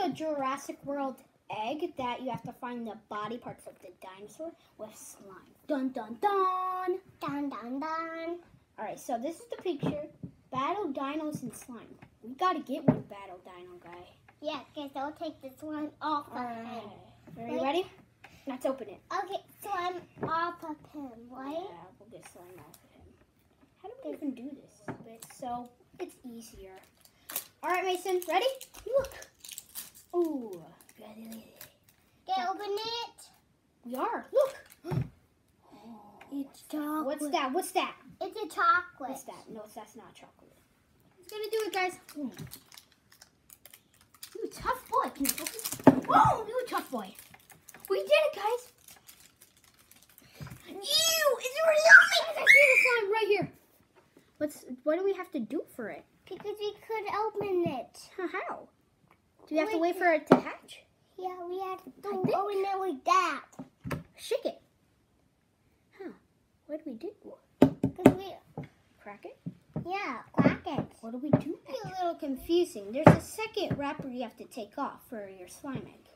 a Jurassic World egg that you have to find the body parts of the dinosaur with slime. Dun dun dun! Dun dun dun. Alright, so this is the picture. Battle dinos and slime. We gotta get one battle dino guy. Yeah, guys, I'll take this one off of him. Are you ready? Let's open it. Okay, slime off of him, right? Yeah, we'll get slime off of him. How do we even do this? So it's easier. Alright, Mason, ready? Look. Ooh. Okay, open it. We are. Look. It's chocolate. What's that? What's that? It's a chocolate. What's that? No, that's not chocolate. He's gonna do it, guys. You tough boy. Can you focus? Whoa, you tough boy. We did it, guys. Ew! It's really yummy. I see the slime right here. What do we have to do for it? Because we could open it. How? Do we have to wait for it to hatch? Yeah, we have to open it like that. Shake it. Huh? What do we do? Because we Crack it? Yeah, crack it. What do we do? It's a little confusing. There's a second wrapper you have to take off for your slime egg.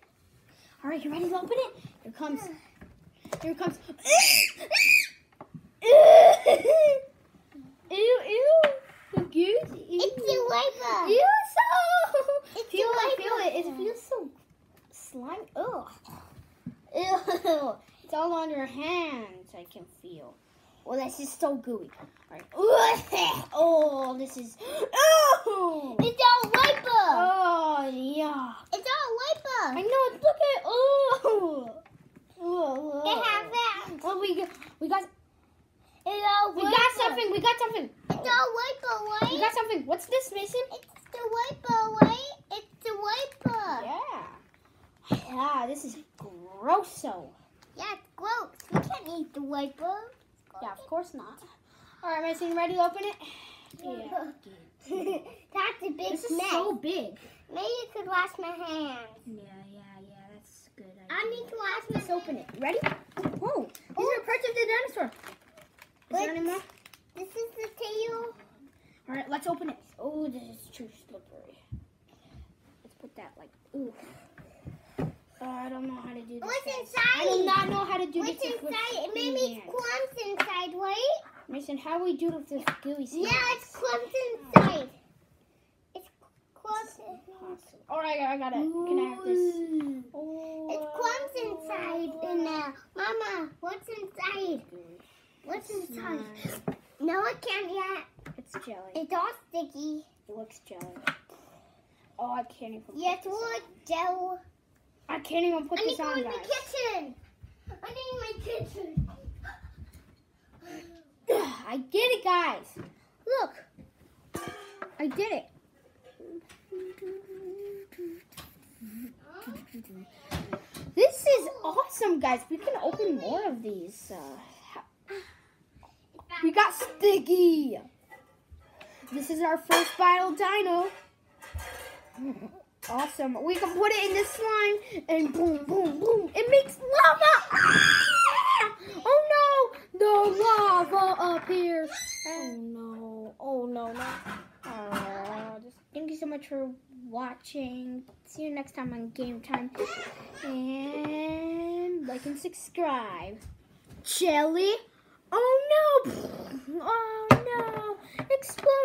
All right, you ready to open it? Here it comes. Here it comes. Ew, ew. So juicy. It's a wiper. Ew, so. It's Feel a it, wiper. feel it. It feels so slimy. Ugh. Ew. It's all on your hands, I can feel. Well, this is so gooey. All right. Oh, this is. Oh! It's all wiper. Oh, yeah. It's all I wiper. know. Look at. Oh. Oh. They have that. Oh, we got. It's all We wiper. got something. We got something. It's all wiper, right? We got something. What's this, Mason? It's the wiper, right? It's the wiper. Yeah. Yeah. This is grosso. Yeah, it's gross. We can't eat the wiper. Yeah, of course not. All right, Mason, ready to open it? Yeah. That's a big This is mess. so big. Maybe you could wash my hands. Yeah. That's good. I need to wash my Let's open it. Ready? Whoa! These are parts of the dinosaur. Is there any more? This is the tail. All right, let's open it. Oh, this is too slippery. Let's put that like. Ooh. I don't know how to do this. What's guys. inside? I do not know how to do What's this. inside? Maybe it's clumps inside, right? Mason, how do we do this gooey stuff? Yeah, it's clumps inside. It's clumps. All right, I got it. Can I have this? Oh, It's clumps inside in there. Mama, what's inside? What's inside? No, I can't yet. It's jelly. It's all sticky. It looks jelly. Oh, I can't even. Yes, it looks gel. I can't even put I need this to go on, in guys. the kitchen. I need my kitchen. I did it, guys. Look. I did it. This is awesome, guys. We can open more of these. We got sticky. This is our first battle dino. Awesome. We can put it in the slime and boom, boom, boom. It makes lava. Ah! Oh no. The lava appears. Oh no. Oh no, no. Just thank you so much for watching. See you next time on GameTYme. And like and subscribe. Jelly. Oh no. Oh no. Explode.